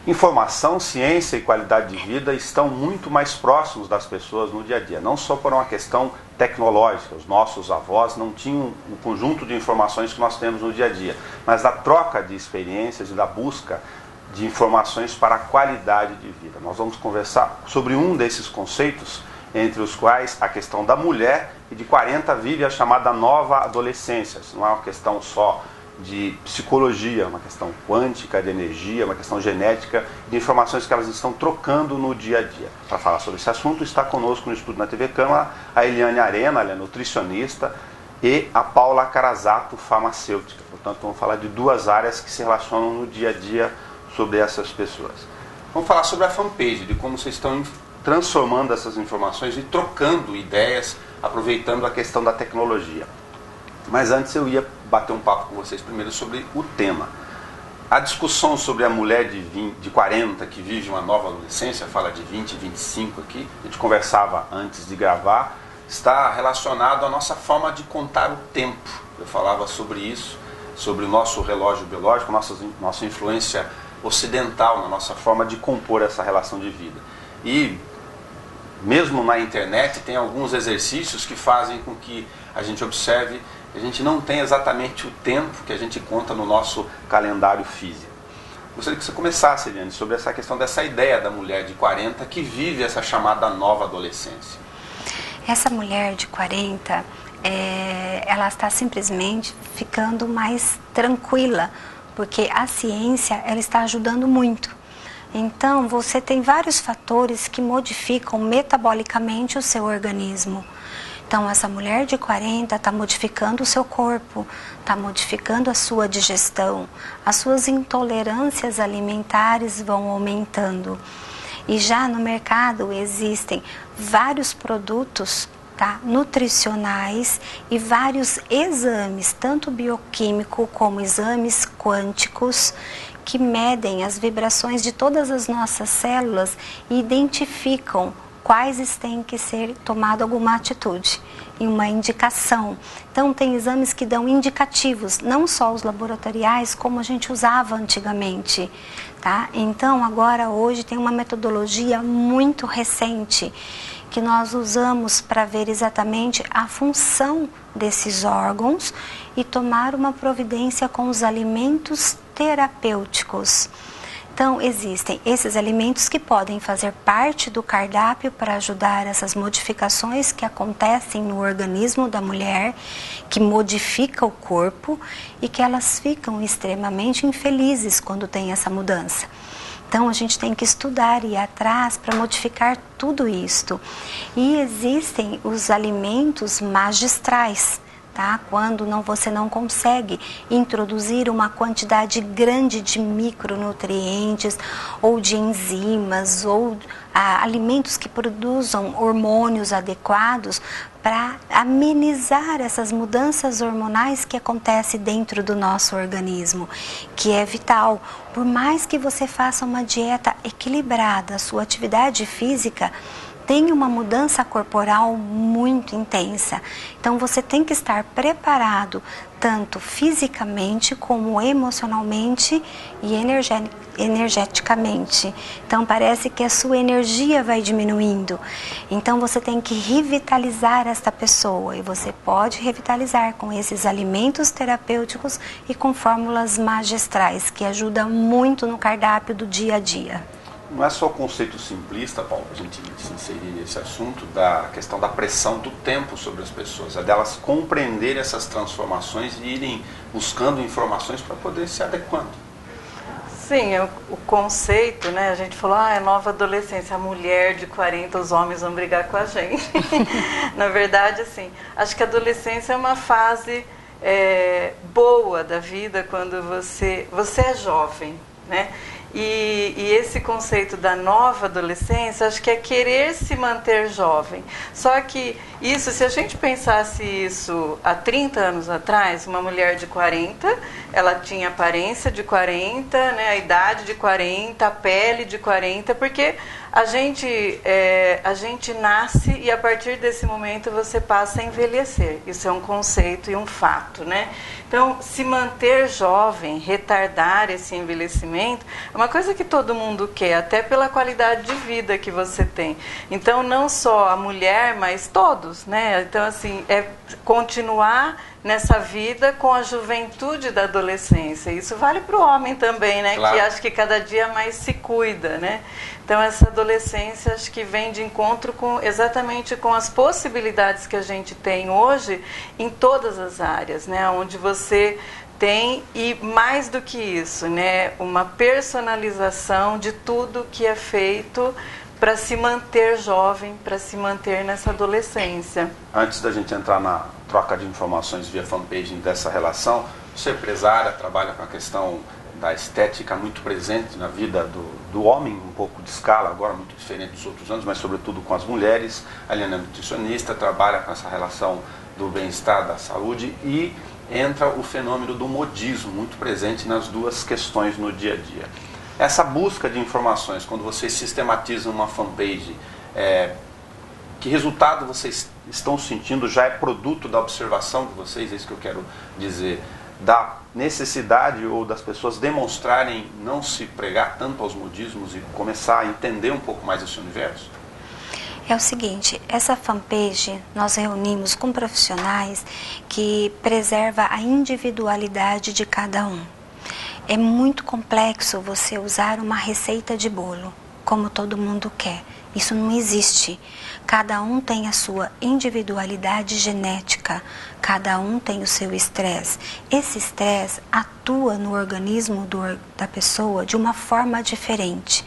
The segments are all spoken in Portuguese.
Informação, ciência e qualidade de vida estão muito mais próximos das pessoas no dia a dia, não só por uma questão tecnológica. Os nossos avós não tinham o conjunto de informações que nós temos no dia a dia, mas da troca de experiências e da busca de informações para a qualidade de vida. Nós vamos conversar sobre um desses conceitos, entre os quais a questão da mulher que de 40 vive a chamada nova adolescência. Isso não é uma questão só de psicologia, uma questão quântica, de energia, uma questão genética, de informações que elas estão trocando no dia a dia. Para falar sobre esse assunto, está conosco no estúdio na TV Câmara a Eliane Arena, ela é nutricionista, e a Paula Carazato, farmacêutica. Portanto, vamos falar de duas áreas que se relacionam no dia a dia sobre essas pessoas. Vamos falar sobre a fanpage, de como vocês estão transformando essas informações e trocando ideias, aproveitando a questão da tecnologia. Mas antes eu ia bater um papo com vocês primeiro sobre o tema. A discussão sobre a mulher de 40 que vive uma nova adolescência, fala de 20, 25 aqui, a gente conversava antes de gravar, está relacionado à nossa forma de contar o tempo. Eu falava sobre isso, sobre o nosso relógio biológico, nossa influência ocidental, na nossa forma de compor essa relação de vida. E mesmo na internet tem alguns exercícios que fazem com que a gente observe que a gente não tem exatamente o tempo que a gente conta no nosso calendário físico. Gostaria que você começasse, Eliane, sobre essa questão dessa ideia da mulher de 40 que vive essa chamada nova adolescência. Essa mulher de 40, ela está simplesmente ficando mais tranquila, porque a ciência ela está ajudando muito. Então, você tem vários fatores que modificam metabolicamente o seu organismo. Então, essa mulher de 40 está modificando o seu corpo, está modificando a sua digestão, as suas intolerâncias alimentares vão aumentando. E já no mercado existem vários produtos, tá, nutricionais e vários exames, tanto bioquímico como exames quânticos, que medem as vibrações de todas as nossas células e identificam quais têm que ser tomada alguma atitude e uma indicação. Então tem exames que dão indicativos, não só os laboratoriais como a gente usava antigamente, tá? Então agora hoje tem uma metodologia muito recente que nós usamos para ver exatamente a função desses órgãos e tomar uma providência com os alimentos terapêuticos. Então, existem esses alimentos que podem fazer parte do cardápio para ajudar essas modificações que acontecem no organismo da mulher, que modifica o corpo e que elas ficam extremamente infelizes quando tem essa mudança. Então, a gente tem que estudar e ir atrás para modificar tudo isto. E existem os alimentos magistrais, tá? Quando você não consegue introduzir uma quantidade grande de micronutrientes ou de enzimas ou alimentos que produzam hormônios adequados para amenizar essas mudanças hormonais que acontecem dentro do nosso organismo, que é vital. Por mais que você faça uma dieta equilibrada, a sua atividade física tem uma mudança corporal muito intensa. Então você tem que estar preparado tanto fisicamente como emocionalmente e energeticamente. Então parece que a sua energia vai diminuindo. Então você tem que revitalizar esta pessoa e você pode revitalizar com esses alimentos terapêuticos e com fórmulas magistrais que ajudam muito no cardápio do dia a dia. Não é só o conceito simplista, Paulo, para a gente se inserir nesse assunto da questão da pressão do tempo sobre as pessoas, é delas compreenderem essas transformações e irem buscando informações para poder se adequando. Sim, o conceito, né, a gente falou, é nova adolescência, a mulher de 40, os homens vão brigar com a gente. Na verdade, assim, acho que a adolescência é uma fase boa da vida quando você é jovem, né? E esse conceito da nova adolescência, acho que é querer se manter jovem. Só que isso, se a gente pensasse isso há 30 anos atrás, uma mulher de 40, ela tinha aparência de 40, né, a idade de 40, a pele de 40, porque a gente nasce e a partir desse momento você passa a envelhecer. Isso é um conceito e um fato, né? Então, se manter jovem, retardar esse envelhecimento, é uma coisa que todo mundo quer, até pela qualidade de vida que você tem. Então, não só a mulher, mas todos, né? Então, assim, é continuar nessa vida com a juventude da adolescência. Isso vale para o homem também, né? Claro. Que acho que cada dia mais se cuida, né? Então, essa adolescência acho que vem de encontro com, exatamente com as possibilidades que a gente tem hoje em todas as áreas, né? Onde você tem, e mais do que isso, né? Uma personalização de tudo que é feito para se manter jovem, para se manter nessa adolescência. Antes da gente entrar na troca de informações via fanpage dessa relação, você é empresária, trabalha com a questão da estética muito presente na vida do homem, um pouco de escala, agora muito diferente dos outros anos, mas sobretudo com as mulheres. A Eliana é nutricionista, trabalha com essa relação do bem-estar, da saúde, e entra o fenômeno do modismo, muito presente nas duas questões no dia a dia. Essa busca de informações, quando vocês sistematizam uma fanpage, que resultado vocês estão sentindo? Já é produto da observação de vocês, é isso que eu quero dizer, da necessidade ou das pessoas demonstrarem não se pregar tanto aos modismos e começar a entender um pouco mais esse universo? É o seguinte, essa fanpage nós reunimos com profissionais que preserva a individualidade de cada um. É muito complexo você usar uma receita de bolo, como todo mundo quer. Isso não existe. Cada um tem a sua individualidade genética, cada um tem o seu estresse. Esse estresse atua no organismo da pessoa de uma forma diferente.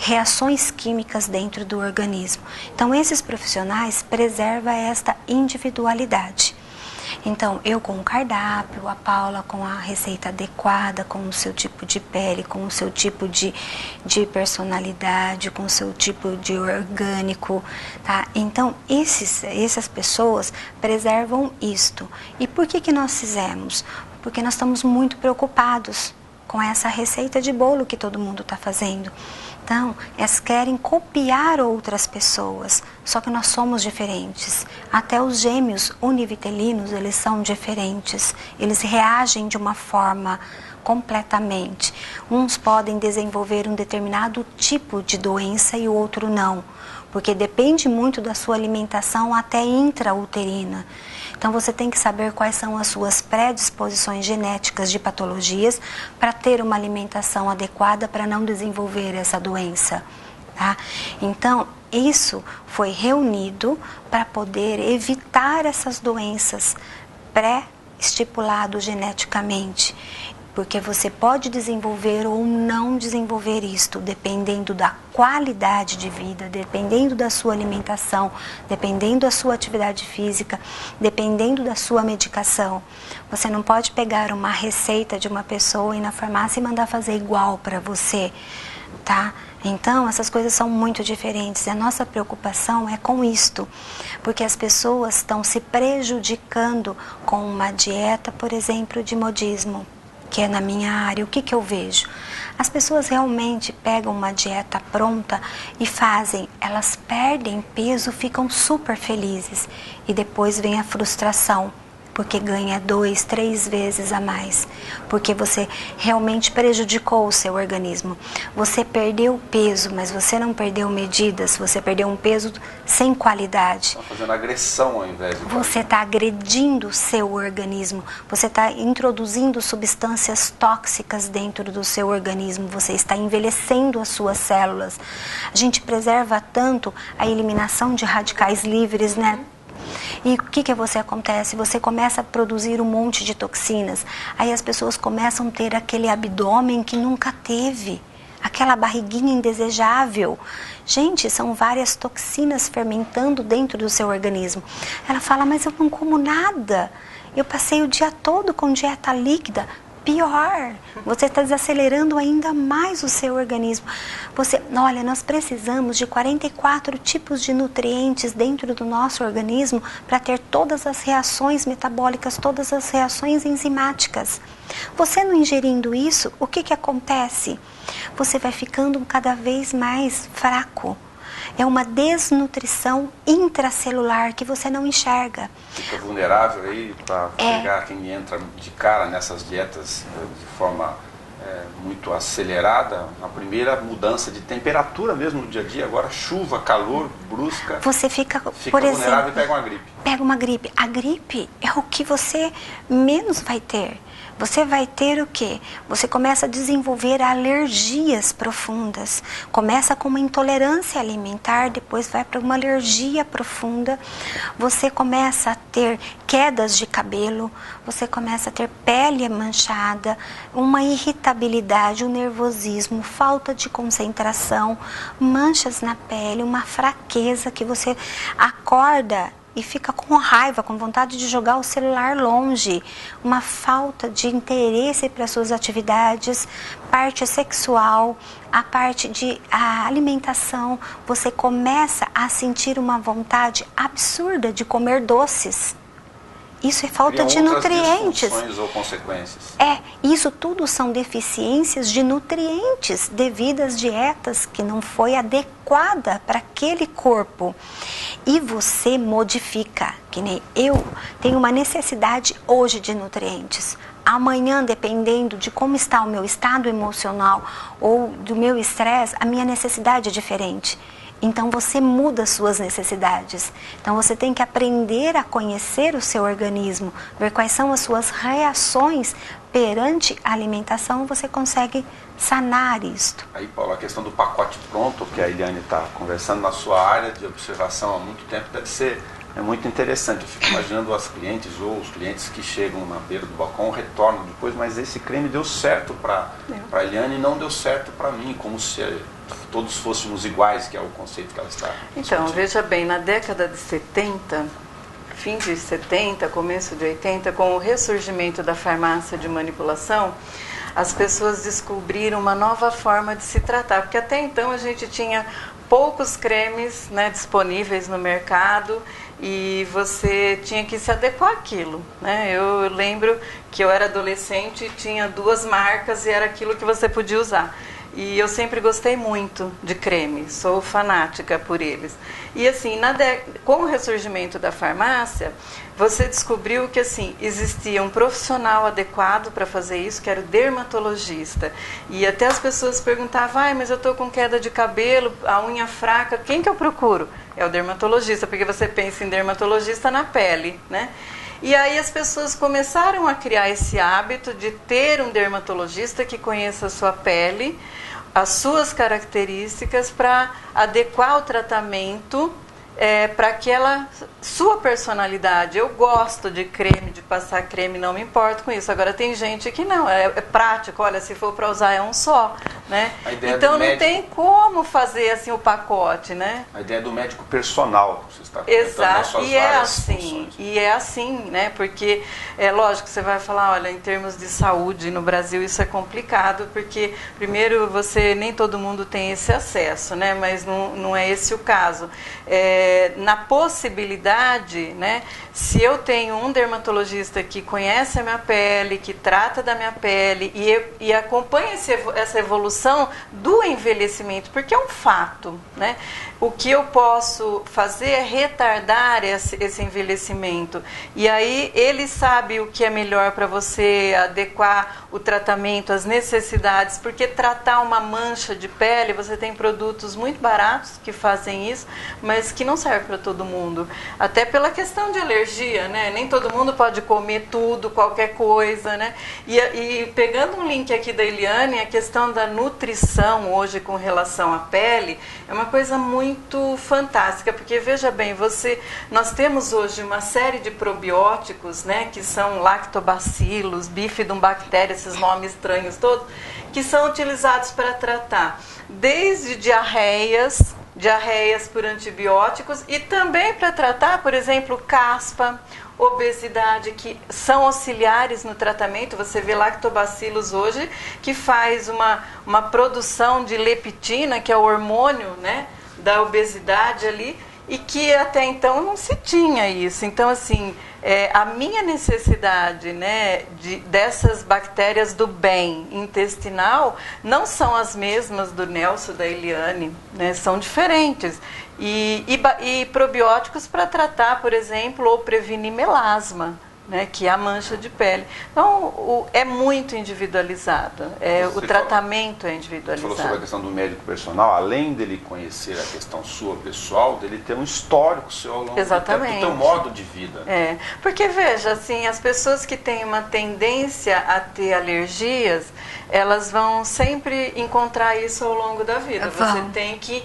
Reações químicas dentro do organismo. Então, esses profissionais preservam esta individualidade. Então, eu com o cardápio, a Paula com a receita adequada, com o seu tipo de pele, com o seu tipo de personalidade, com o seu tipo de orgânico, tá? Então, essas pessoas preservam isto. E por que nós fizemos? Porque nós estamos muito preocupados com essa receita de bolo que todo mundo está fazendo. Então, elas querem copiar outras pessoas, só que nós somos diferentes. Até os gêmeos univitelinos, eles são diferentes. Eles reagem de uma forma completamente. Uns podem desenvolver um determinado tipo de doença e o outro não, porque depende muito da sua alimentação até intrauterina. Então, você tem que saber quais são as suas predisposições genéticas de patologias para ter uma alimentação adequada para não desenvolver essa doença, tá? Então, isso foi reunido para poder evitar essas doenças pré-estipulado geneticamente. Porque você pode desenvolver ou não desenvolver isto, dependendo da qualidade de vida, dependendo da sua alimentação, dependendo da sua atividade física, dependendo da sua medicação. Você não pode pegar uma receita de uma pessoa e ir na farmácia e mandar fazer igual para você, tá? Então, essas coisas são muito diferentes. E a nossa preocupação é com isto, porque as pessoas estão se prejudicando com uma dieta, por exemplo, de modismo, que é na minha área. O que eu vejo? As pessoas realmente pegam uma dieta pronta e fazem, elas perdem peso, ficam super felizes e depois vem a frustração, porque ganha 2, 3 vezes a mais, porque você realmente prejudicou o seu organismo. Você perdeu peso, mas você não perdeu medidas, você perdeu um peso sem qualidade. Está fazendo agressão ao invés de... Você está agredindo o seu organismo, você está introduzindo substâncias tóxicas dentro do seu organismo, você está envelhecendo as suas células. A gente preserva tanto a eliminação de radicais livres, né? E o que você acontece? Você começa a produzir um monte de toxinas. Aí as pessoas começam a ter aquele abdômen que nunca teve, aquela barriguinha indesejável. Gente, são várias toxinas fermentando dentro do seu organismo. Ela fala, mas eu não como nada. Eu passei o dia todo com dieta líquida. Pior, você está desacelerando ainda mais o seu organismo. Olha, nós precisamos de 44 tipos de nutrientes dentro do nosso organismo para ter todas as reações metabólicas, todas as reações enzimáticas. Você não ingerindo isso, o que acontece? Você vai ficando cada vez mais fraco. É uma desnutrição intracelular que você não enxerga. Fica vulnerável aí para pegar quem entra de cara nessas dietas de forma muito acelerada, a primeira mudança de temperatura mesmo no dia a dia, agora chuva, calor, brusca, você fica por vulnerável exemplo, e pega uma gripe. Pega uma gripe. A gripe é o que você menos vai ter. Você vai ter o quê? Você começa a desenvolver alergias profundas. Começa com uma intolerância alimentar, depois vai para uma alergia profunda. Você começa a ter quedas de cabelo, você começa a ter pele manchada, uma irritabilidade, um nervosismo, falta de concentração, manchas na pele, uma fraqueza que você acorda e fica com raiva, com vontade de jogar o celular longe, uma falta de interesse para suas atividades, parte sexual, a parte de alimentação, você começa a sentir uma vontade absurda de comer doces. Isso é falta de nutrientes. Disfunções ou consequências. Isso tudo são deficiências de nutrientes devido às dietas que não foi adequada para aquele corpo. E você modifica, que nem eu tenho uma necessidade hoje de nutrientes. Amanhã, dependendo de como está o meu estado emocional ou do meu estresse, a minha necessidade é diferente. Então você muda as suas necessidades. Então você tem que aprender a conhecer o seu organismo, ver quais são as suas reações perante a alimentação, você consegue sanar isto. Aí, Paulo, a questão do pacote pronto, que a Eliane está conversando na sua área de observação há muito tempo, deve ser muito interessante. Eu fico imaginando as clientes ou os clientes que chegam na beira do balcão, retornam depois, mas esse creme deu certo para a Eliane e não deu certo para mim, como se todos fôssemos iguais, que é o conceito que ela está Então, veja bem, na década de 70, fim de 70, começo de 80, com o ressurgimento da farmácia de manipulação, as pessoas descobriram uma nova forma de se tratar, porque até então a gente tinha poucos cremes, né, disponíveis no mercado e você tinha que se adequar àquilo, né? Eu lembro que eu era adolescente e tinha 2 marcas e era aquilo que você podia usar. E eu sempre gostei muito de creme, sou fanática por eles. E assim, com o ressurgimento da farmácia, você descobriu que assim, existia um profissional adequado para fazer isso, que era o dermatologista. E até as pessoas perguntavam, mas eu estou com queda de cabelo, a unha fraca, quem que eu procuro? É o dermatologista, porque você pensa em dermatologista na pele, né? E aí as pessoas começaram a criar esse hábito de ter um dermatologista que conheça a sua pele, as suas características, para adequar o tratamento para aquela sua personalidade. Eu gosto de creme, de passar creme, não me importo com isso. Agora tem gente que não, é prático, olha, se for para usar é um só, né? Então não tem como fazer assim o pacote, né? A ideia do médico personal, você está exato, e é assim, né? Porque é lógico, você vai falar, olha, em termos de saúde no Brasil isso é complicado, porque primeiro nem todo mundo tem esse acesso, né? Mas não é esse o caso. Na possibilidade, né, se eu tenho um dermatologista que conhece a minha pele, que trata da minha pele e acompanha essa evolução do envelhecimento, porque é um fato, né? O que eu posso fazer é retardar esse envelhecimento. E aí ele sabe o que é melhor para você adequar o tratamento às necessidades, porque tratar uma mancha de pele, você tem produtos muito baratos que fazem isso, mas que não servem para todo mundo. Até pela questão de alergia, né? Nem todo mundo pode comer tudo, qualquer coisa, né? E pegando um link aqui da Eliane, a questão da nutrição hoje com relação à pele é uma coisa muito fantástica, porque veja bem, nós temos hoje uma série de probióticos, né, que são lactobacilos, bifidobactéria, esses nomes estranhos todos, que são utilizados para tratar desde diarreias por antibióticos e também para tratar, por exemplo, caspa, obesidade, que são auxiliares no tratamento. Você vê lactobacilos hoje que faz uma produção de leptina, que é o hormônio, né, da obesidade ali, e que até então não se tinha isso. Então, assim, a minha necessidade, né, dessas bactérias do bem intestinal não são as mesmas do Nelson, da Eliane, né, são diferentes. E probióticos para tratar, por exemplo, ou prevenir melasma, né, que é a mancha de pele. Então, é muito individualizado, o tratamento é individualizado. Você falou sobre a questão do médico personal, além dele conhecer a questão sua pessoal, dele ter um histórico seu ao longo Exatamente. do teu modo de vida. Porque veja, assim, as pessoas que têm uma tendência a ter alergias, elas vão sempre encontrar isso ao longo da vida. Você tem que...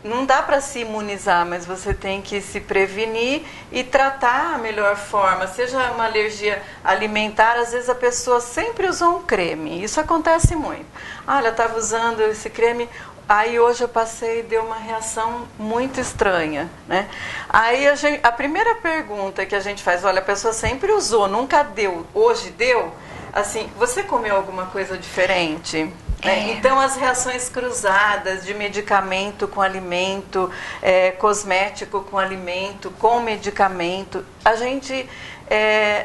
não dá para se imunizar, mas você tem que se prevenir e tratar a melhor forma. Seja uma alergia alimentar, às vezes a pessoa sempre usou um creme. Isso acontece muito. Olha, eu estava usando esse creme, aí hoje eu passei e deu uma reação muito estranha, né? Aí a primeira pergunta que a gente faz, olha, a pessoa sempre usou, nunca deu, hoje deu? Assim, você comeu alguma coisa diferente? Então, as reações cruzadas de medicamento com alimento, cosmético com alimento, com medicamento,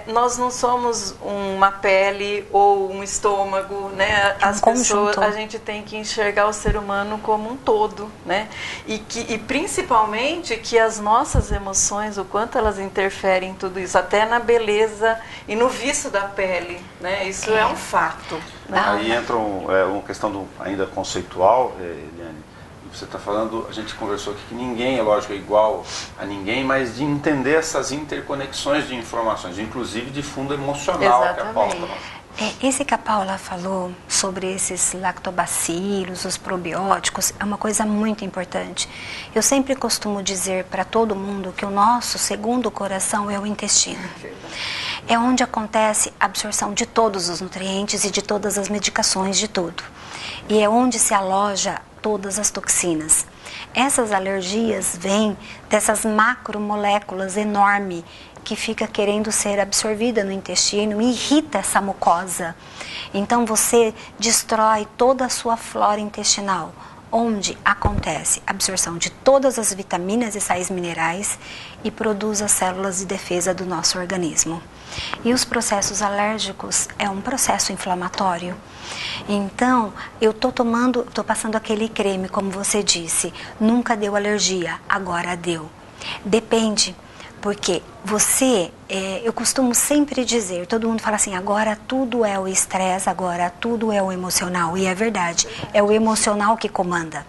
nós não somos uma pele ou um estômago, né? As pessoas, a gente tem que enxergar o ser humano como um todo, né? E principalmente que as nossas emoções, o quanto elas interferem em tudo isso, até na beleza e no vício da pele, né? Isso é um fato. Né? Aí entra uma questão ainda conceitual, Eliane. Você está falando, a gente conversou aqui que ninguém, é lógico, é igual a ninguém, mas de entender essas interconexões de informações, inclusive de fundo emocional. Exatamente. Que a Paula falou. Esse que a Paula falou sobre esses lactobacilos, os probióticos, é uma coisa muito importante. Eu sempre costumo dizer para todo mundo que o nosso segundo coração é o intestino. É onde acontece a absorção de todos os nutrientes e de todas as medicações, de tudo. E é onde se aloja todas as toxinas. Essas alergias vêm dessas macromoléculas enormes que fica querendo ser absorvida no intestino e irrita essa mucosa. Então você destrói toda a sua flora intestinal, onde acontece a absorção de todas as vitaminas e sais minerais e produz as células de defesa do nosso organismo. E os processos alérgicos é um processo inflamatório. Então, eu estou passando aquele creme, como você disse, nunca deu alergia, agora deu. Depende, porque eu costumo sempre dizer, todo mundo fala assim, agora tudo é o estresse, agora tudo é o emocional, e é verdade, é o emocional que comanda.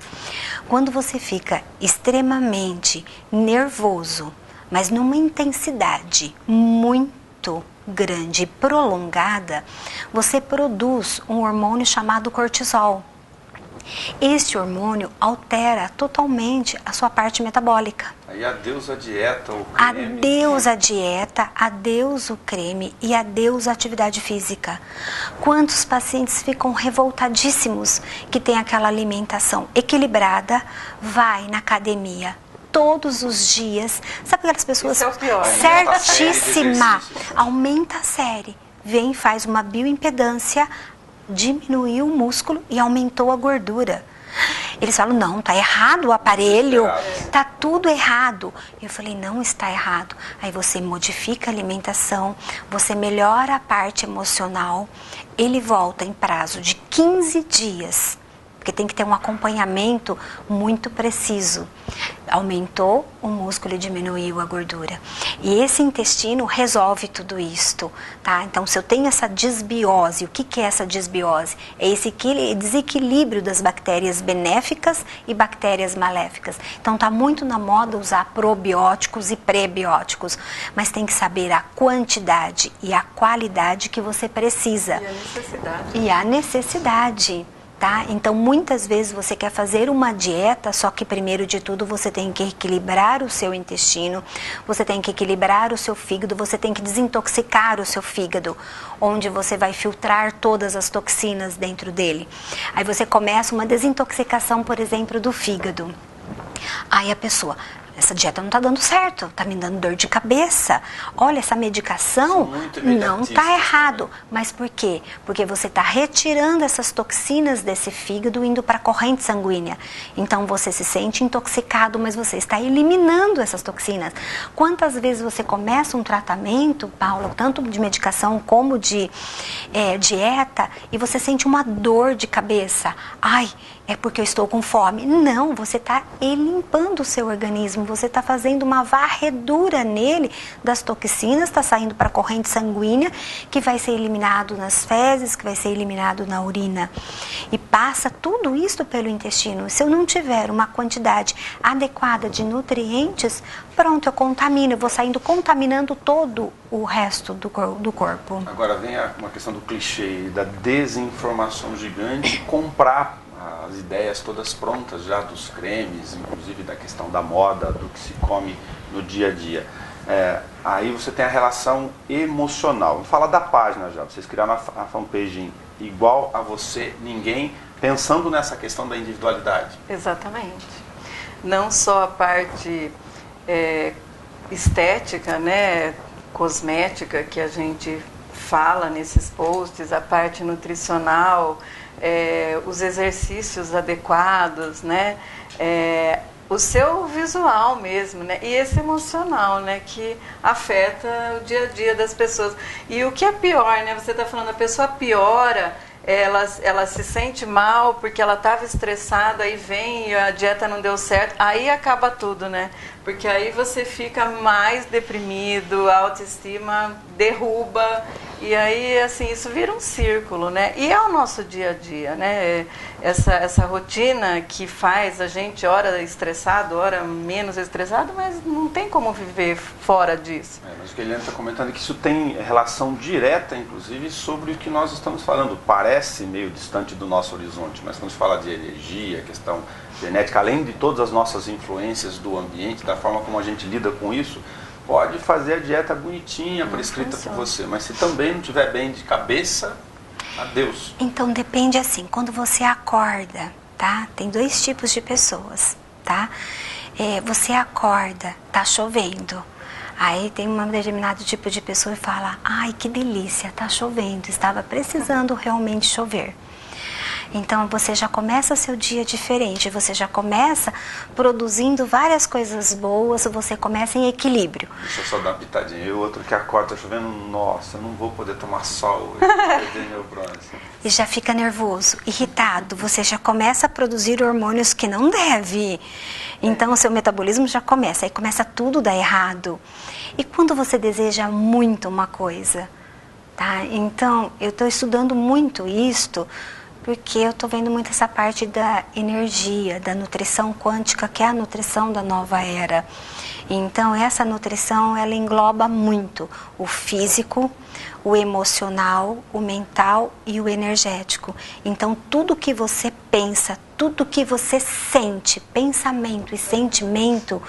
Quando você fica extremamente nervoso, mas numa intensidade muito grande e prolongada, você produz um hormônio chamado cortisol. Este hormônio altera totalmente a sua parte metabólica. Aí adeus a dieta, o creme. Adeus a dieta, adeus o creme e adeus a atividade física. Quantos pacientes ficam revoltadíssimos que tem aquela alimentação equilibrada, vai na academia todos os dias, sabe aquelas pessoas certíssima, aumenta a série, vem, faz uma bioimpedância, diminuiu o músculo e aumentou a gordura. Eles falam, não, tá errado o aparelho, tá tudo errado. Eu falei, não está errado. Aí você modifica a alimentação, você melhora a parte emocional, ele volta em prazo de 15 dias. Porque tem que ter um acompanhamento muito preciso. Aumentou o músculo e diminuiu a gordura. E esse intestino resolve tudo isto, tá? Então, se eu tenho essa desbiose, o que é essa desbiose? É esse desequilíbrio das bactérias benéficas e bactérias maléficas. Então, tá muito na moda usar probióticos e prebióticos, mas tem que saber a quantidade e a qualidade que você precisa. E a necessidade. E a necessidade. Tá? Então, muitas vezes você quer fazer uma dieta, só que primeiro de tudo você tem que equilibrar o seu intestino, você tem que equilibrar o seu fígado, você tem que desintoxicar o seu fígado, onde você vai filtrar todas as toxinas dentro dele. Aí você começa uma desintoxicação, por exemplo, do fígado. Aí a pessoa, essa dieta não está dando certo, está me dando dor de cabeça. Olha, essa medicação não está errado. Mas por quê? Porque você está retirando essas toxinas desse fígado indo para a corrente sanguínea. Então você se sente intoxicado, mas você está eliminando essas toxinas. Quantas vezes você começa um tratamento, Paula, tanto de medicação como de dieta, e você sente uma dor de cabeça? Ai, é porque eu estou com fome. Não, você está limpando o seu organismo você está fazendo uma varredura nele das toxinas, está saindo para a corrente sanguínea, que vai ser eliminado nas fezes, que vai ser eliminado na urina. E passa tudo isso pelo intestino. Se eu não tiver uma quantidade adequada de nutrientes, pronto, eu contamino, eu vou saindo contaminando todo o resto do corpo. Agora vem uma questão do clichê, da desinformação gigante, comprar as ideias todas prontas já dos cremes, inclusive da questão da moda, do que se come no dia a dia. Aí você tem a relação emocional. Vamos falar da página já, vocês criaram a fanpage Igual a Você Ninguém, pensando nessa questão da individualidade. Exatamente. Não só a parte estética, né, cosmética que a gente fala nesses posts, a parte nutricional, os exercícios adequados, né, o seu visual mesmo, né, e esse emocional, né, que afeta o dia a dia das pessoas. E o que é pior, né, você está falando, a pessoa piora, ela se sente mal porque ela estava estressada, aí vem e a dieta não deu certo, aí acaba tudo, né? Porque aí você fica mais deprimido, a autoestima derruba, e aí, assim, isso vira um círculo, né? E é o nosso dia a dia, né? Essa rotina que faz a gente, ora estressado, ora menos estressado, mas não tem como viver fora disso. Mas o que a Eliane está comentando é que isso tem relação direta, inclusive, sobre o que nós estamos falando. Parece meio distante do nosso horizonte, mas quando se fala de energia, questão genética, além de todas as nossas influências do ambiente, da forma como a gente lida com isso, pode fazer a dieta bonitinha, prescrita por você, mas se também não estiver bem de cabeça, adeus. Então depende assim, quando você acorda, tá? Tem dois tipos de pessoas, tá? Você acorda, tá chovendo. Aí tem um determinado tipo de pessoa e fala, ai que delícia, tá chovendo, estava precisando realmente chover. Então você já começa seu dia diferente, você já começa produzindo várias coisas boas, você começa em equilíbrio. Deixa eu só dar uma pitadinha. E o outro que acorda chovendo, nossa, eu não vou poder tomar sol hoje, perder meu bronze. E já fica nervoso, irritado, você já começa a produzir hormônios que não deve. Então o seu metabolismo já começa, aí começa tudo a dar errado. E quando você deseja muito uma coisa, tá? Então eu estou estudando muito isto, porque eu estou vendo muito essa parte da energia, da nutrição quântica, que é a nutrição da nova era. Então, essa nutrição, ela engloba muito o físico, o emocional, o mental e o energético. Então, tudo que você pensa, tudo que você sente, pensamento e sentimento,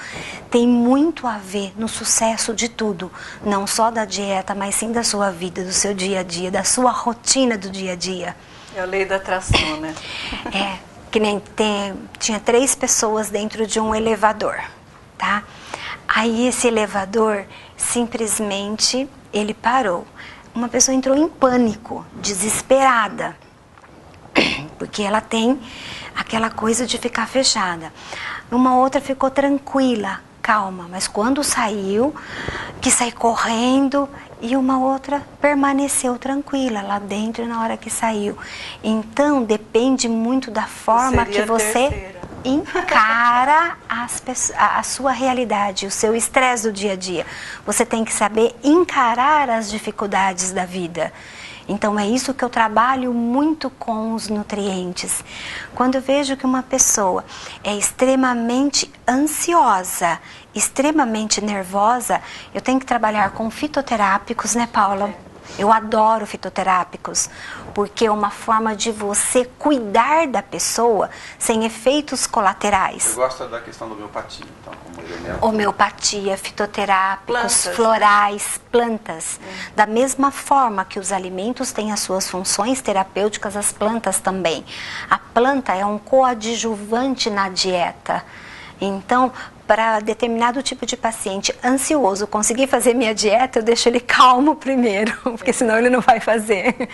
tem muito a ver no sucesso de tudo. Não só da dieta, mas sim da sua vida, do seu dia a dia, da sua rotina do dia a dia. É a lei da atração, né? Que nem tinha 3 pessoas dentro de um elevador, tá? Aí esse elevador, simplesmente, ele parou. Uma pessoa entrou em pânico, desesperada, porque ela tem aquela coisa de ficar fechada. Uma outra ficou tranquila, calma, mas quando saiu, quis sair correndo, e uma outra permaneceu tranquila lá dentro na hora que saiu. Então, depende muito da forma que você encara a sua realidade, o seu estresse do dia a dia. Você tem que saber encarar as dificuldades da vida. Então, é isso que eu trabalho muito com os nutrientes. Quando eu vejo que uma pessoa é extremamente ansiosa, extremamente nervosa, eu tenho que trabalhar com fitoterápicos, né, Paula? Eu adoro fitoterápicos, porque é uma forma de você cuidar da pessoa sem efeitos colaterais. Você gosta da questão da homeopatia, então, como elemento? Homeopatia, fitoterápicos, plantas, florais, plantas. Da mesma forma que os alimentos têm as suas funções terapêuticas, as plantas também. A planta é um coadjuvante na dieta. Então, para determinado tipo de paciente ansioso conseguir fazer minha dieta, eu deixo ele calmo primeiro, porque senão ele não vai fazer.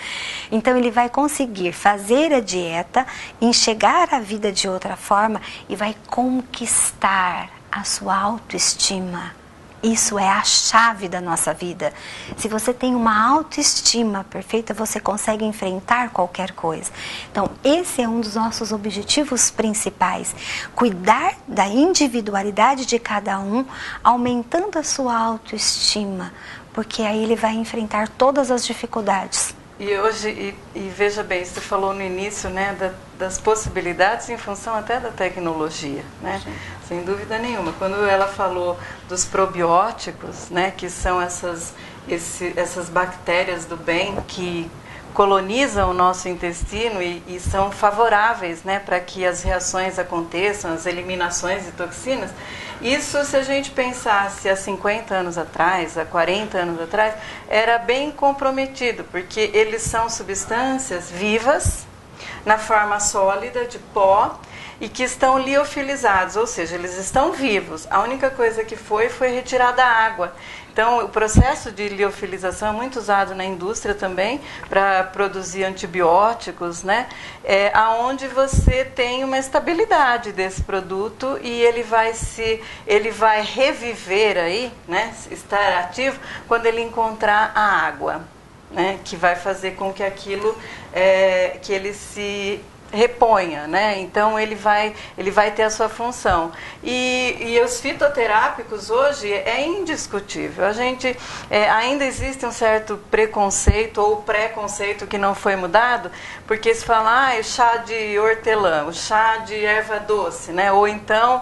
Então, ele vai conseguir fazer a dieta, enxergar a vida de outra forma e vai conquistar a sua autoestima. Isso é a chave da nossa vida. Se você tem uma autoestima perfeita, você consegue enfrentar qualquer coisa. Então, esse é um dos nossos objetivos principais. Cuidar da individualidade de cada um, aumentando a sua autoestima, porque aí ele vai enfrentar todas as dificuldades. E hoje, veja bem, você falou no início, né, das possibilidades em função até da tecnologia, né? Sem dúvida nenhuma. Quando ela falou dos probióticos, né, que são essas bactérias do bem que colonizam o nosso intestino e são favoráveis, né, para que as reações aconteçam, as eliminações de toxinas. Isso, se a gente pensasse há 50 anos atrás, há 40 anos atrás, era bem comprometido, porque eles são substâncias vivas, na forma sólida, de pó, e que estão liofilizados, ou seja, eles estão vivos. A única coisa que foi retirada a água. Então, o processo de liofilização é muito usado na indústria também para produzir antibióticos, né? Aonde você tem uma estabilidade desse produto e ele vai reviver aí, né? Estar ativo quando ele encontrar a água, né? Que vai fazer com que aquilo que ele se reponha, né? Então ele vai ter a sua função. E os fitoterápicos hoje é indiscutível. A gente ainda existe um certo preconceito ou preconceito que não foi mudado, porque se fala, o chá de hortelã, o chá de erva doce, né? Ou então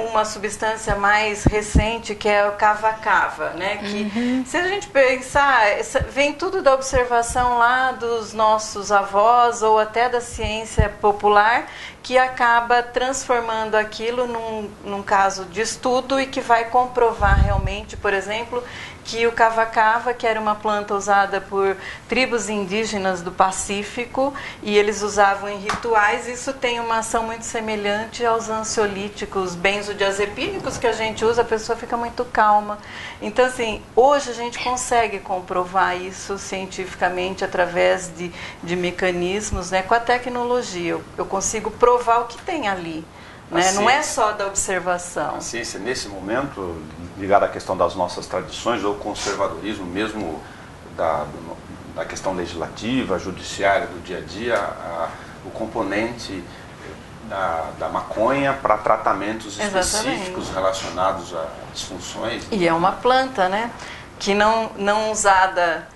uma substância mais recente que é o cava-cava, né? Que se a gente pensar, vem tudo da observação lá dos nossos avós ou até da ciência popular, que acaba transformando aquilo num caso de estudo e que vai comprovar realmente, por exemplo, que o cava-cava, que era uma planta usada por tribos indígenas do Pacífico, e eles usavam em rituais, isso tem uma ação muito semelhante aos ansiolíticos benzodiazepínicos que a gente usa, a pessoa fica muito calma. Então, assim, hoje a gente consegue comprovar isso cientificamente através de mecanismos, né, com a tecnologia. Eu consigo provar o que tem ali. Né? Não é só da observação. A ciência, nesse momento, ligada à questão das nossas tradições, ou conservadorismo mesmo da questão legislativa, judiciária, do dia a dia, o componente da maconha para tratamentos específicos relacionados a disfunções. E é uma planta, né? Que não usada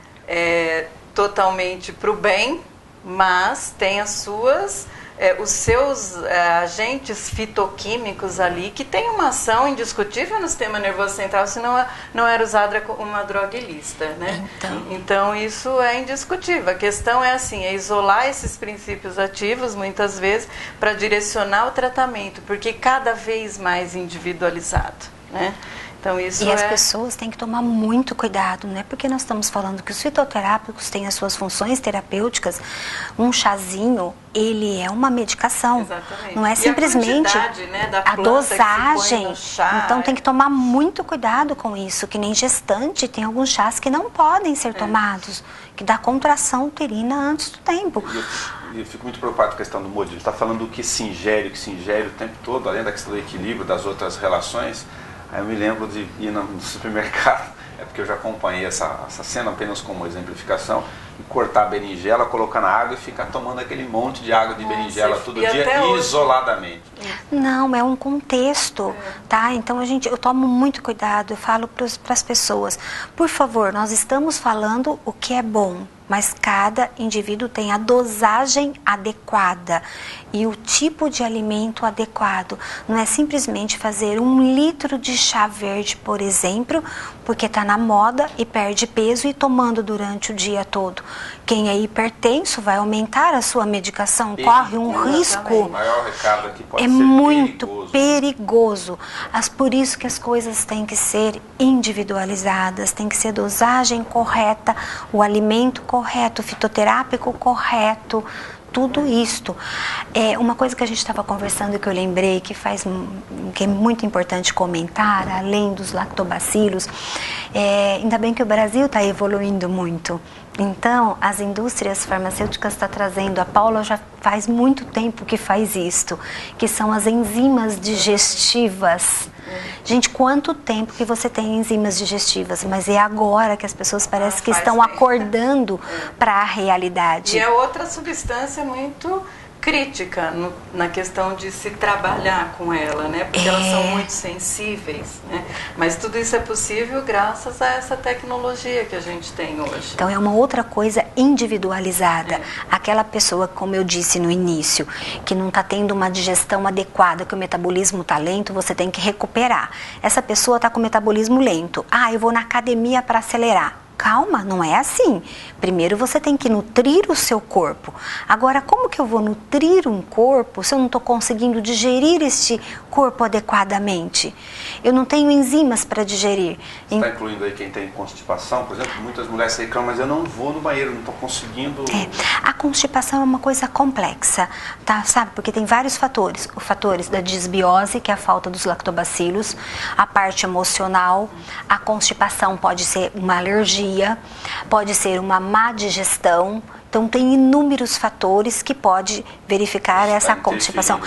totalmente para o bem, mas tem os seus agentes fitoquímicos ali, que tem uma ação indiscutível no sistema nervoso central, senão não era usada como uma droga ilícita, né? Então isso é indiscutível. A questão é assim, isolar esses princípios ativos, muitas vezes, para direcionar o tratamento, porque cada vez mais individualizado, né? Então, e as pessoas têm que tomar muito cuidado, né? Porque nós estamos falando que os fitoterápicos têm as suas funções terapêuticas. Um chazinho, ele é uma medicação. Exatamente. Não é simplesmente a dosagem. Então tem que tomar muito cuidado com isso, que nem gestante tem alguns chás que não podem ser tomados, que dá contração uterina antes do tempo. Eu fico muito preocupado com a questão do modismo. Está falando do que se ingere o tempo todo, além da questão do equilíbrio, das outras relações. Aí eu me lembro de ir no supermercado, porque eu já acompanhei essa cena apenas como exemplificação, e cortar a berinjela, colocar na água e ficar tomando aquele monte de água de berinjela todo dia, isoladamente. Não, é um contexto, tá? Então eu tomo muito cuidado, eu falo para as pessoas, por favor, nós estamos falando o que é bom, mas cada indivíduo tem a dosagem adequada e o tipo de alimento adequado. Não é simplesmente fazer 1 litro de chá verde, por exemplo, porque está na moda e perde peso e tomando durante o dia todo. Quem é hipertenso vai aumentar a sua medicação, corre um risco. O maior recado aqui pode ser muito perigoso. Por isso que as coisas têm que ser individualizadas, tem que ser dosagem correta, o alimento correto, o fitoterápico correto, tudo isto. Uma coisa que a gente estava conversando que eu lembrei que é muito importante comentar, além dos lactobacilos, Ainda bem que o Brasil está evoluindo muito. Então, as indústrias farmacêuticas estão trazendo, a Paula já faz muito tempo que faz isto, que são as enzimas digestivas. Gente, quanto tempo que você tem enzimas digestivas, mas é agora que as pessoas parecem que estão acordando para a realidade. E é outra substância muito crítica na questão de se trabalhar com ela, né? Porque elas são muito sensíveis, né? Mas tudo isso é possível graças a essa tecnologia que a gente tem hoje. Então é uma outra coisa individualizada. Aquela pessoa, como eu disse no início, que não está tendo uma digestão adequada, que o metabolismo está lento, você tem que recuperar. Essa pessoa está com o metabolismo lento. Eu vou na academia para acelerar. Calma, não é assim. Primeiro você tem que nutrir o seu corpo. Agora, como que eu vou nutrir um corpo se eu não estou conseguindo digerir este corpo adequadamente? Eu não tenho enzimas para digerir. Você está incluindo aí quem tem constipação? Por exemplo, muitas mulheres reclamam, mas eu não vou no banheiro, não estou conseguindo... A constipação é uma coisa complexa, tá? Sabe? Porque tem vários fatores. Os fatores da disbiose, que é a falta dos lactobacilos, a parte emocional, a constipação pode ser uma alergia, pode ser uma má digestão. Então, tem inúmeros fatores que pode verificar essa constipação.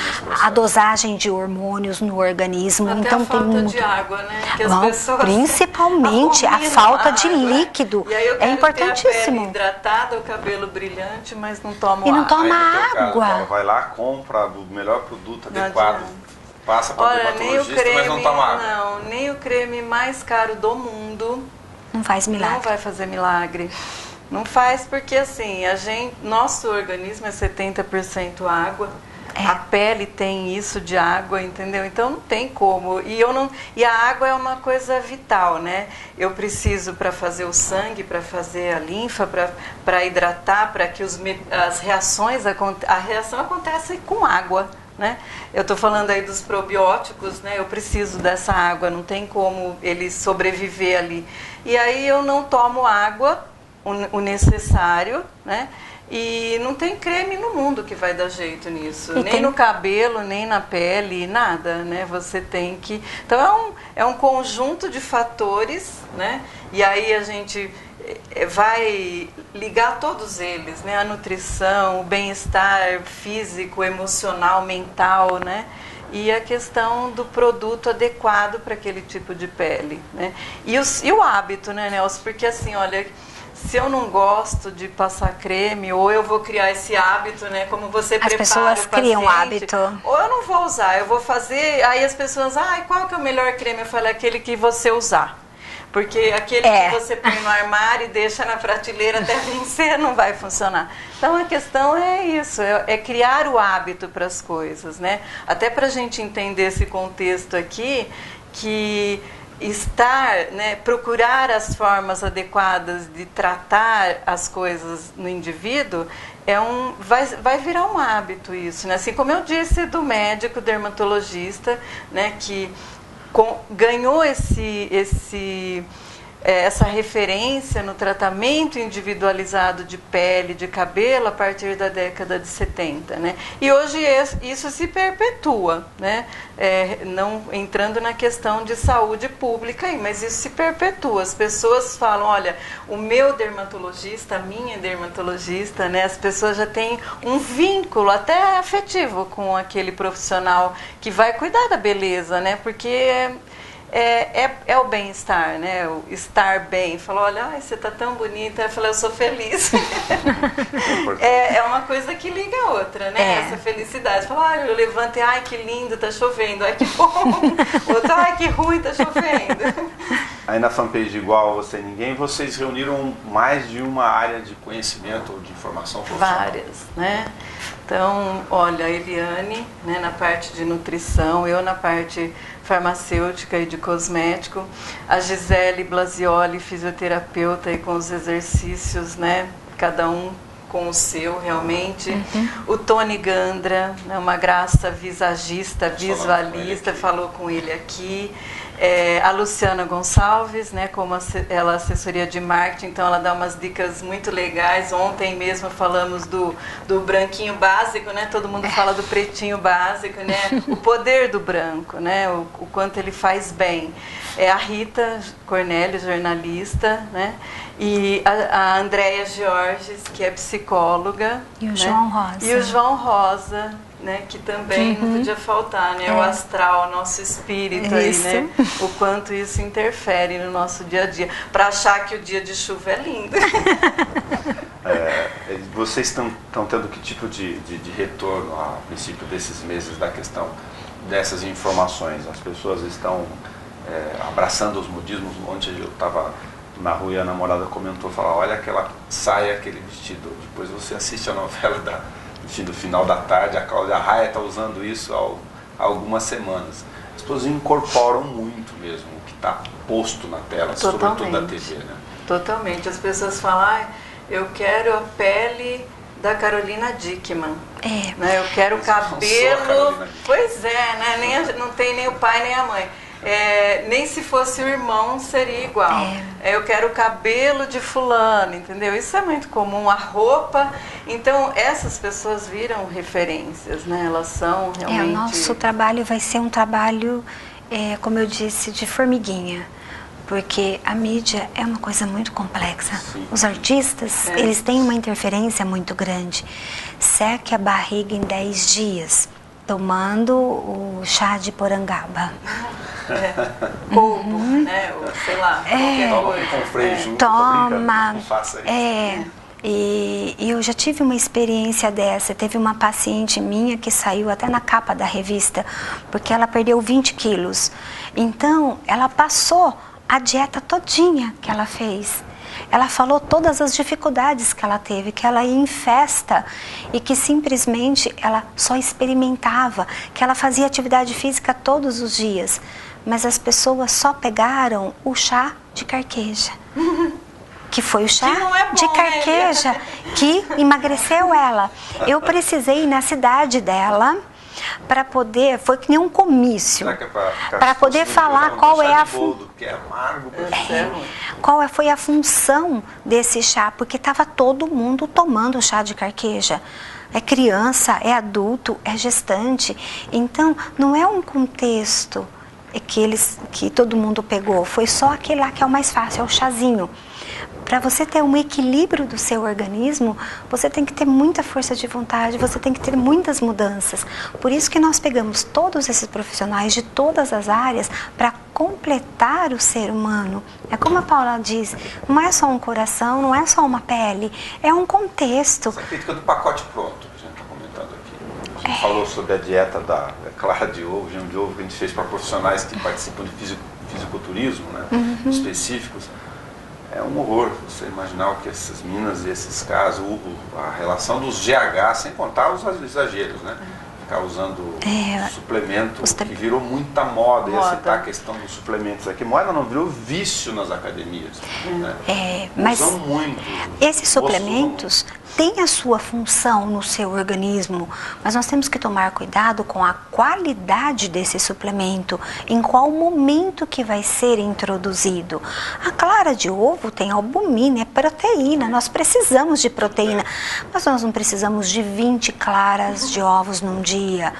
A dosagem de hormônios no organismo. Até então, a falta tem muito... de água, né? Que as pessoas principalmente a falta de líquido. E aí eu é quero importantíssimo. ter a pele hidratada, o cabelo brilhante, mas não tomo E não água. toma Aí, água. Caso, vai lá, compra o melhor produto Não adequado. adianta. Passa para o dermatologista, mas não toma água. Não, nem o creme mais caro do mundo Não faz milagre. não vai fazer milagre. Não faz porque assim, nosso organismo é 70% água. A pele tem isso de água, entendeu? Então não tem como. E a água é uma coisa vital, né? Eu preciso para fazer o sangue, para fazer a linfa, para hidratar, para que as reações, a reação acontece com água, né? Eu estou falando aí dos probióticos, né? Eu preciso dessa água, não tem como ele sobreviver ali. E aí eu não tomo água, o necessário, né? E não tem creme no mundo que vai dar jeito nisso, nem no cabelo, nem na pele, nada, né? Você tem que... Então é um conjunto de fatores, né? E aí a gente vai ligar todos eles, né? A nutrição, o bem-estar físico, emocional, mental, né? E a questão do produto adequado para aquele tipo de pele, né? E o hábito, né, Nelson? Porque assim, olha... Se eu não gosto de passar creme, ou eu vou criar esse hábito, né? Como você prepara as pessoas criam hábito. Ou eu não vou usar, eu vou fazer... Aí as pessoas, qual que é o melhor creme? Eu falei, aquele que você usar. Porque aquele que você põe no armário e deixa na prateleira até vencer não vai funcionar. Então a questão é isso, é criar o hábito para as coisas, né? Até para a gente entender esse contexto aqui, que... procurar as formas adequadas de tratar as coisas no indivíduo vai virar um hábito isso, né? Assim como eu disse do médico dermatologista, né, que ganhou essa referência no tratamento individualizado de pele, de cabelo, a partir da década de 70, né? E hoje isso se perpetua, né? Não entrando na questão de saúde pública, mas isso se perpetua. As pessoas falam, olha, o meu dermatologista, a minha dermatologista, né? As pessoas já têm um vínculo até afetivo com aquele profissional que vai cuidar da beleza, né? Porque... É o bem-estar, né? O estar bem. Falou, olha, você tá tão bonita. Eu falei, eu sou feliz. É uma coisa que liga a outra, né? Essa felicidade. Fala, eu levantei, que lindo, tá chovendo. Ai, que bom. Outro, que ruim, tá chovendo. Aí na fanpage Igual a Você Ninguém, vocês reuniram mais de uma área de conhecimento ou de informação profissional. Várias, né? Então, olha, a Eliane, né, na parte de nutrição, eu na parte farmacêutica e de cosmético, a Gisele Blasioli, fisioterapeuta, e com os exercícios, né, cada um com o seu, realmente. O Tony Gandra, né, uma graça visagista, visualista, falou com ele aqui. A Luciana Gonçalves, né, como ela assessoria de marketing, então ela dá umas dicas muito legais. Ontem mesmo falamos do branquinho básico, né? Todo mundo fala do pretinho básico, né? O poder do branco, né? O quanto ele faz bem. A Rita Cornélio, jornalista, né? E a Andréia Georges, que é psicóloga. E o né? João Rosa. E o João Rosa, né, que também não podia faltar, né, o astral, nosso espírito aí, né, o quanto isso interfere no nosso dia a dia, para achar que o dia de chuva é lindo. Vocês estão tendo que tipo de retorno a princípio desses meses da questão dessas informações? As pessoas estão abraçando os modismos. Ontem eu estava na rua e a namorada comentou, falou, olha aquela saia, aquele vestido. Depois você assiste a novela do final da tarde, a Cláudia Raia está usando isso há algumas semanas. As pessoas incorporam muito mesmo o que está posto na tela, sobretudo da TV, né? Totalmente. As pessoas falam, eu quero a pele da Carolina Dickmann. Né? Eu quero o cabelo. Pois é, né? Não tem nem o pai nem a mãe. Nem se fosse o irmão seria igual. Eu quero o cabelo de fulano, entendeu? Isso é muito comum, a roupa. Então, essas pessoas viram referências, né? Elas são realmente... O nosso trabalho vai ser um trabalho, como eu disse, de formiguinha. Porque a mídia é uma coisa muito complexa. Sim. Os artistas, eles têm uma interferência muito grande. Seque a barriga em 10 dias, tomando o chá de porangaba. Colbo, né? Ou, sei lá, qualquer coisa. Toma. E eu já tive uma experiência dessa. Teve uma paciente minha que saiu até na capa da revista, porque ela perdeu 20 quilos. Então, ela passou a dieta todinha que ela fez. Ela falou todas as dificuldades que ela teve, que ela ia em festa e que simplesmente ela só experimentava, que ela fazia atividade física todos os dias. Mas as pessoas só pegaram o chá de carqueja. Que foi o chá de carqueja que emagreceu ela. Eu precisei ir na cidade dela para poder, foi que nem um comício, para poder falar qual é a foi a função desse chá, porque estava todo mundo tomando chá de carqueja. É criança, é adulto, é gestante. Então, não é um contexto que todo mundo pegou, foi só aquele lá que é o mais fácil, é o chazinho. Para você ter um equilíbrio do seu organismo, você tem que ter muita força de vontade, você tem que ter muitas mudanças. Por isso que nós pegamos todos esses profissionais de todas as áreas para completar o ser humano. É como a Paula diz, não é só um coração, não é só uma pele, é um contexto. Essa crítica do pacote pronto, que a gente está comentando aqui. A gente falou sobre a dieta da clara de ovo, gema de ovo, que a gente fez para profissionais que participam de fisiculturismo, né, específicos. É um horror você imaginar o que essas minas e esses casos, a relação dos GH, sem contar os exageros, né? Ficar usando suplemento, que virou muita moda. Ia citar a questão dos suplementos aqui. Moda não virou vício nas academias. Né? Mas usam muito. Esses suplementos têm a sua função no seu organismo, mas nós temos que tomar cuidado com a qualidade desse suplemento, em qual momento que vai ser introduzido. A clara de ovo tem albumina, é proteína, nós precisamos de proteína, mas nós não precisamos de 20 claras de ovos num dia.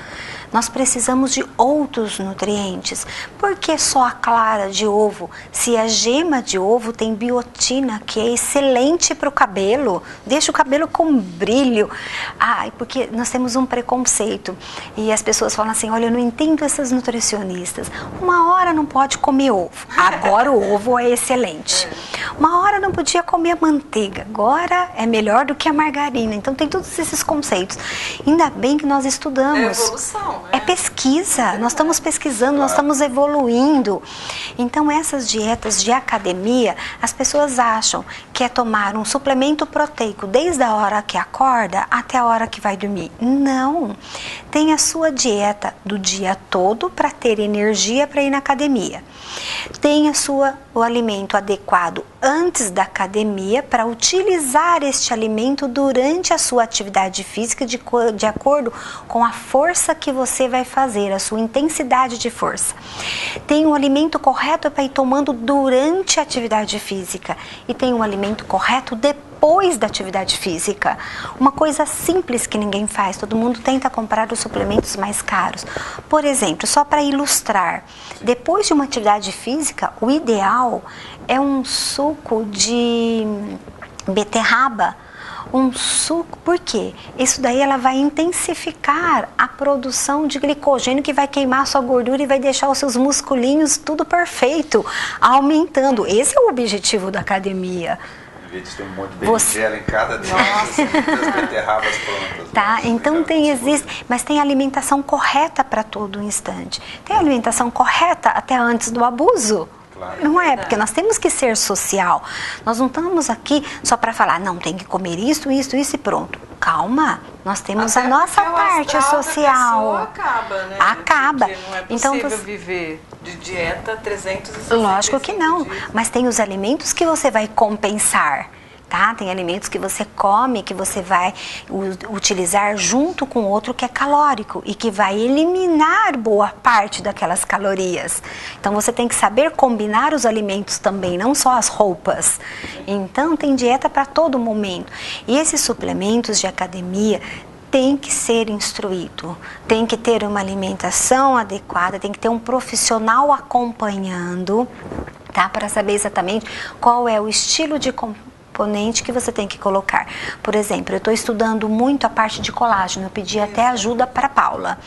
Nós precisamos de outros nutrientes. Por que só a clara de ovo? Se a gema de ovo tem biotina, que é excelente para o cabelo, deixa o cabelo com brilho. Porque nós temos um preconceito. E as pessoas falam assim, olha, eu não entendo essas nutricionistas. Uma hora não pode comer ovo, agora o ovo é excelente. Uma hora não podia comer a manteiga, agora é melhor do que a margarina. Então tem todos esses conceitos. Ainda bem que nós estudamos. É evolução. É pesquisa, nós estamos pesquisando, nós estamos evoluindo. Então essas dietas de academia, as pessoas acham que é tomar um suplemento proteico desde a hora que acorda até a hora que vai dormir. Não, Tem a sua dieta do dia todo para ter energia para ir na academia. Tem o alimento adequado antes da academia para utilizar este alimento durante a sua atividade física de acordo com a força que você vai fazer, a sua intensidade de força. Tem o alimento correto para ir tomando durante a atividade física e tem o alimento correto depois da atividade física. Uma coisa simples que ninguém faz, todo mundo tenta comprar os suplementos mais caros. Por exemplo, só para ilustrar, depois de uma atividade física, o ideal é um suco de beterraba. Um suco, por quê? Isso daí ela vai intensificar a produção de glicogênio que vai queimar a sua gordura e vai deixar os seus musculinhos tudo perfeito, aumentando. Esse é o objetivo da academia. Tem um monte de berinjela em cada das beterrabas prontas. Tá, então existe, mas tem alimentação correta para todo instante. Tem alimentação correta até antes do abuso. Claro. Não é, porque nós temos que ser social. Nós não estamos aqui só para falar, não, tem que comer isso e pronto. Calma, nós temos até a nossa parte social. Acaba, né? Acaba. Porque não é possível então, viver de dieta 365 Lógico que não, dias. Mas tem os alimentos que você vai compensar. Tá? Tem alimentos que você come, que você vai utilizar junto com outro que é calórico e que vai eliminar boa parte daquelas calorias. Então você tem que saber combinar os alimentos também, não só as roupas. Então tem dieta para todo momento. E esses suplementos de academia tem que ser instruído, tem que ter uma alimentação adequada, tem que ter um profissional acompanhando, tá? Para saber exatamente qual é o estilo de componente que você tem que colocar. Por exemplo, eu estou estudando muito a parte de colágeno, eu pedi até ajuda para Paula,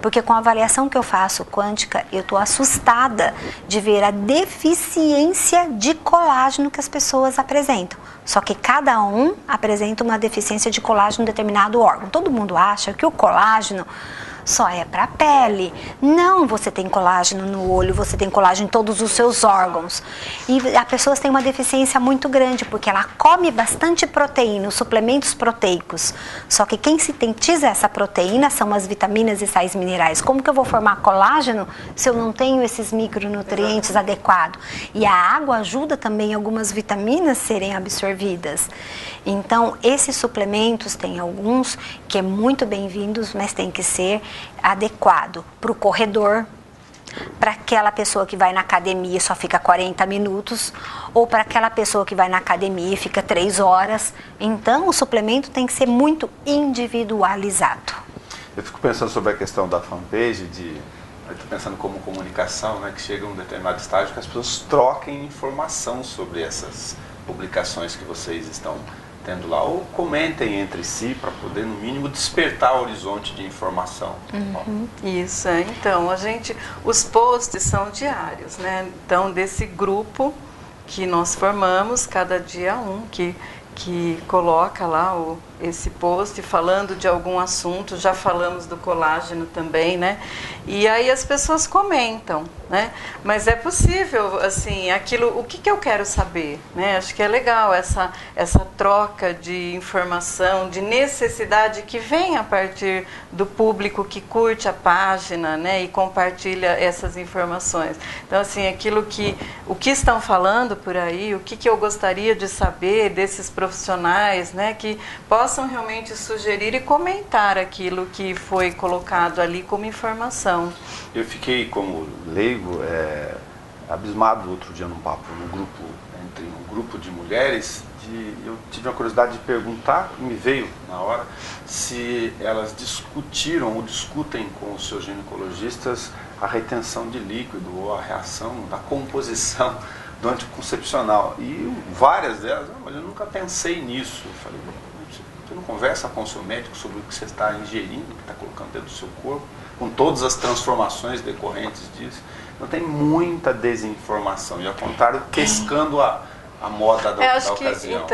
porque com a avaliação que eu faço quântica, eu estou assustada de ver a deficiência de colágeno que as pessoas apresentam. Só que cada um apresenta uma deficiência de colágeno em determinado órgão. Todo mundo acha que o colágeno só é para a pele. Não, você tem colágeno no olho, você tem colágeno em todos os seus órgãos. E as pessoas têm uma deficiência muito grande, porque ela come bastante proteína, os suplementos proteicos. Só que quem sintetiza essa proteína são as vitaminas e sais minerais. Como que eu vou formar colágeno se eu não tenho esses micronutrientes adequados? E a água ajuda também algumas vitaminas a serem absorvidas. Então, esses suplementos, tem alguns que é muito bem-vindos, mas tem que ser adequado para o corredor, para aquela pessoa que vai na academia e só fica 40 minutos, ou para aquela pessoa que vai na academia e fica 3 horas. Então, o suplemento tem que ser muito individualizado. Eu fico pensando sobre a questão da fanpage, eu estou pensando como comunicação, né, que chega a um determinado estágio que as pessoas troquem informação sobre essas publicações que vocês estão tendo lá, ou comentem entre si para poder, no mínimo, despertar o horizonte de informação. Isso, então, os posts são diários, né? Então, desse grupo que nós formamos, cada dia que coloca lá esse post falando de algum assunto, já falamos do colágeno também, né? E aí as pessoas comentam, né? Mas é possível, assim, o que eu quero saber, né? Acho que é legal essa troca de informação, de necessidade que vem a partir do público que curte a página, né? E compartilha essas informações. Então, assim, o que estão falando por aí, o que eu gostaria de saber desses profissionais, né? Que possam realmente sugerir e comentar aquilo que foi colocado ali como informação. Eu fiquei, como leigo, abismado outro dia num papo, entre um grupo de mulheres, eu tive a curiosidade de perguntar, me veio na hora, se elas discutiram ou discutem com os seus ginecologistas a retenção de líquido ou a reação da composição do anticoncepcional. E várias delas, mas eu nunca pensei nisso. Eu falei, você não conversa com o seu médico sobre o que você está ingerindo, o que está colocando dentro do seu corpo, com todas as transformações decorrentes disso? Não tem muita desinformação, e ao contrário, pescando a moda da ocasião,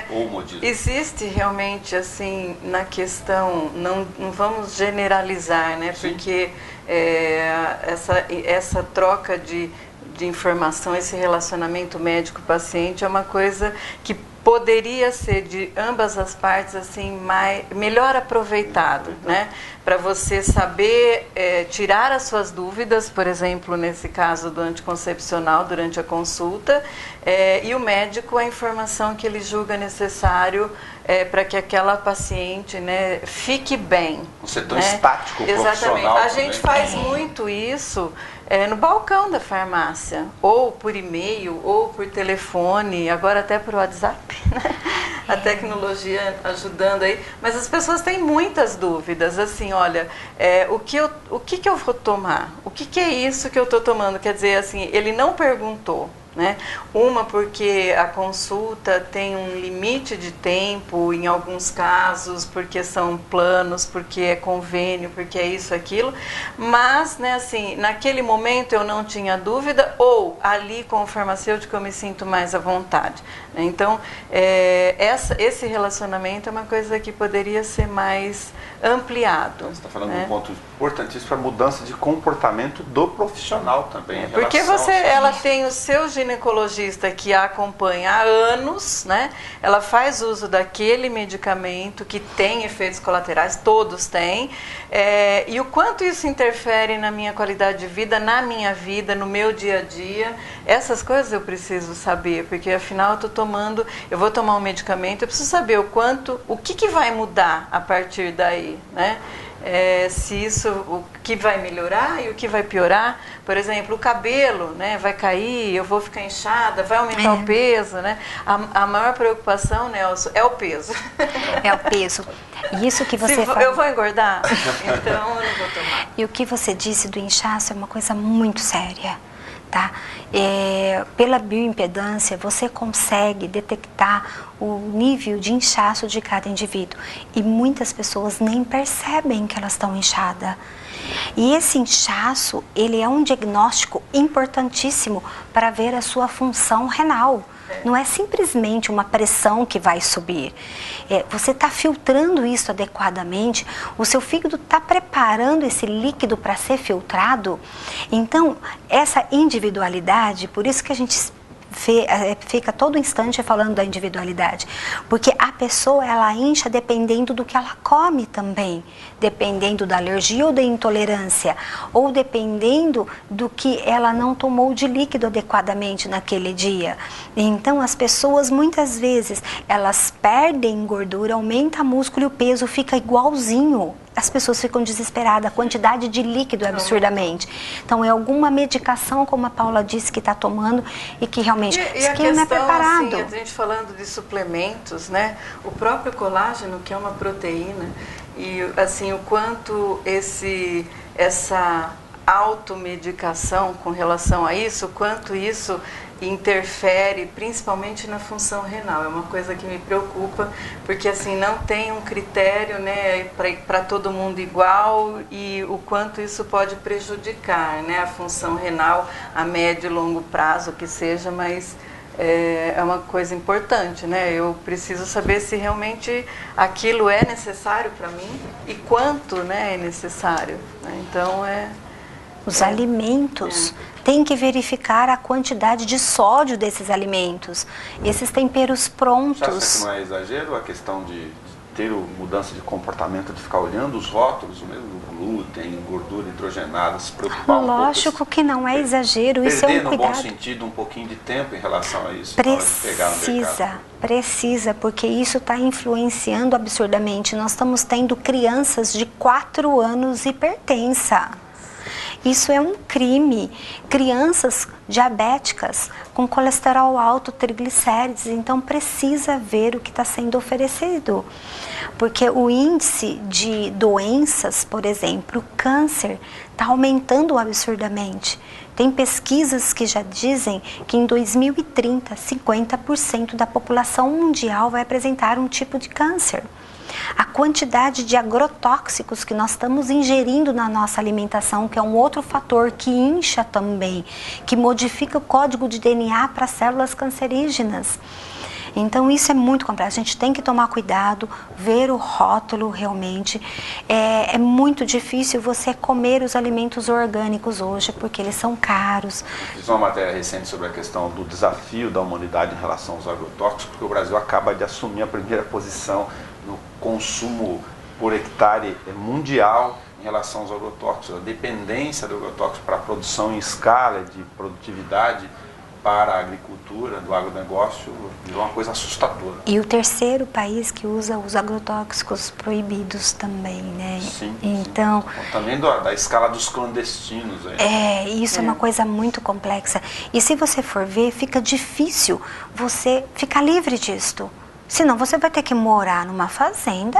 ou o modismo. Existe realmente, assim, na questão, não vamos generalizar, né? Sim. Porque essa troca de informação, esse relacionamento médico-paciente é uma coisa que poderia ser de ambas as partes assim melhor aproveitado, né? Para você saber tirar as suas dúvidas, por exemplo, nesse caso do anticoncepcional durante a consulta, e o médico a informação que ele julga necessário para que aquela paciente, né, fique bem. Um setor, né? estático profissional. Exatamente. A gente faz muito isso no balcão da farmácia, ou por e-mail, ou por telefone, agora até por WhatsApp, né? A tecnologia ajudando aí, mas as pessoas têm muitas dúvidas, assim, olha, o que eu vou tomar? O que é isso que eu estou tomando? Quer dizer, assim, ele não perguntou, né? Uma, porque a consulta tem um limite de tempo, em alguns casos, porque são planos, porque é convênio, porque é isso, aquilo, mas, né, assim, naquele momento eu não tinha dúvida, ou ali com o farmacêutico eu me sinto mais à vontade. Né? Então, esse relacionamento é uma coisa que poderia ser mais ampliado. Você está falando né? de um ponto importantíssimo para a mudança de comportamento do profissional também. Porque ela tem o seu ginecologista que a acompanha há anos, né? Ela faz uso daquele medicamento que tem efeitos colaterais, todos têm, e o quanto isso interfere na minha qualidade de vida, na minha vida, no meu dia a dia, essas coisas eu preciso saber, porque afinal eu vou tomar um medicamento, eu preciso saber o que vai mudar a partir daí, né? O que vai melhorar e o que vai piorar. Por exemplo, o cabelo, né, vai cair, eu vou ficar inchada, vai aumentar o peso, né? A maior preocupação, Nelson, é o peso. É o peso. E isso que você fala... Eu vou engordar, então eu não vou tomar. E o que você disse do inchaço é uma coisa muito séria. Tá? Pela bioimpedância você consegue detectar o nível de inchaço de cada indivíduo e muitas pessoas nem percebem que elas estão inchadas. E esse inchaço, ele é um diagnóstico importantíssimo para ver a sua função renal. Não é simplesmente uma pressão que vai subir. Você está filtrando isso adequadamente, o seu fígado está preparando esse líquido para ser filtrado. Então, essa individualidade, por isso que a gente fica todo instante falando da individualidade, porque a pessoa ela incha dependendo do que ela come também, dependendo da alergia ou da intolerância, ou dependendo do que ela não tomou de líquido adequadamente naquele dia. Então as pessoas muitas vezes elas perdem gordura, aumenta músculo e o peso fica igualzinho. As pessoas ficam desesperadas, a quantidade de líquido é absurdamente. Então é alguma medicação, como a Paula disse, que está tomando e que realmente e a questão, não é preparado. Assim, a gente falando de suplementos, né? O próprio colágeno, que é uma proteína, e assim, o quanto essa automedicação com relação a isso, o quanto isso interfere principalmente na função renal. É uma coisa que me preocupa, porque assim não tem um critério, né, para todo mundo igual, e o quanto isso pode prejudicar, né, a função renal a médio e longo prazo, que seja, mas é uma coisa importante, né? Eu preciso saber se realmente aquilo é necessário para mim e quanto, né, é necessário. Né? Então os alimentos, tem que verificar a quantidade de sódio desses alimentos, esses temperos prontos. Você acha que não é exagero a questão de ter mudança de comportamento, de ficar olhando os rótulos, mesmo glúten, gordura hidrogenada, se preocupar um pouco? Lógico que não é exagero, isso é um cuidado. Perder, no bom sentido, um pouquinho de tempo em relação a isso. Precisa, porque isso está influenciando absurdamente. Nós estamos tendo crianças de 4 anos hipertensa. Isso é um crime. Crianças diabéticas com colesterol alto, triglicérides, então precisa ver o que está sendo oferecido. Porque o índice de doenças, por exemplo, o câncer, está aumentando absurdamente. Tem pesquisas que já dizem que em 2030, 50% da população mundial vai apresentar um tipo de câncer. A quantidade de agrotóxicos que nós estamos ingerindo na nossa alimentação, que é um outro fator que incha também, que modifica o código de DNA para células cancerígenas. Então isso é muito complexo, a gente tem que tomar cuidado, ver o rótulo realmente. É muito difícil você comer os alimentos orgânicos hoje, porque eles são caros. Fiz uma matéria recente sobre a questão do desafio da humanidade em relação aos agrotóxicos, porque o Brasil acaba de assumir a primeira posição no consumo por hectare mundial em relação aos agrotóxicos. A dependência do agrotóxico para a produção em escala, de produtividade para a agricultura, do agronegócio, virou uma coisa assustadora. E o terceiro país que usa os agrotóxicos proibidos também, né? Sim, então, sim. Também da escala dos clandestinos. Aí. Isso é uma coisa muito complexa. E se você for ver, fica difícil você ficar livre disto. Senão você vai ter que morar numa fazenda,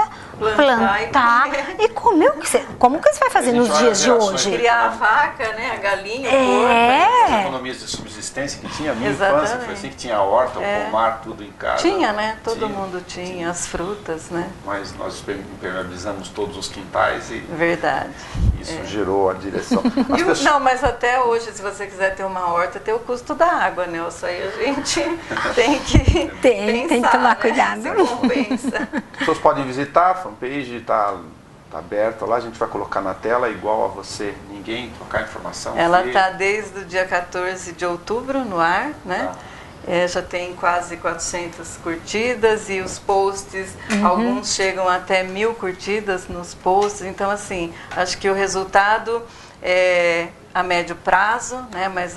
plantar e comer o que você... Como que você vai fazer nos dias de hoje? Criar a vaca, né? A galinha, o porco. As economias de subsistência que tinha, a minha infância foi assim, que tinha a horta, o pomar, tudo em casa. Tinha, né? Todo mundo tinha, as frutas, né? Mas nós impermeabilizamos todos os quintais e... Verdade. Isso gerou a direção. Não, mas até hoje, se você quiser ter uma horta, tem o custo da água, né? Isso aí a gente tem que tem que tomar cuidado. Compensa. As pessoas podem visitar, a fanpage está aberta lá, a gente vai colocar na tela, igual a você, ninguém trocar informação. Ela está desde o dia 14 de outubro no ar, né? Já tem quase 400 curtidas e os posts, alguns chegam até 1000 curtidas nos posts. Então, assim, acho que o resultado é a médio prazo, né? Mas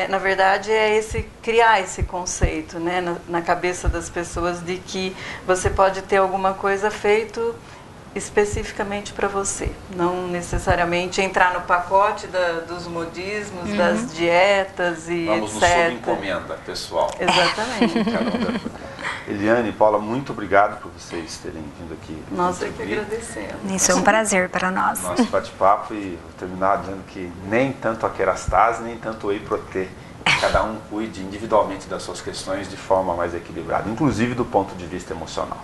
na verdade é criar esse conceito, né? Na cabeça das pessoas de que você pode ter alguma coisa feito especificamente para você, não necessariamente entrar no pacote dos modismos, das dietas e vamos etc. Vamos no encomenda, pessoal. Exatamente. Eliane e Paula, muito obrigado por vocês terem vindo aqui. Nós é que agradecemos. Isso é um prazer para nós. Nosso bate-papo, e vou terminar dizendo que nem tanto a Kerastase, nem tanto o Whey Protein. Cada um cuide individualmente das suas questões de forma mais equilibrada, inclusive do ponto de vista emocional.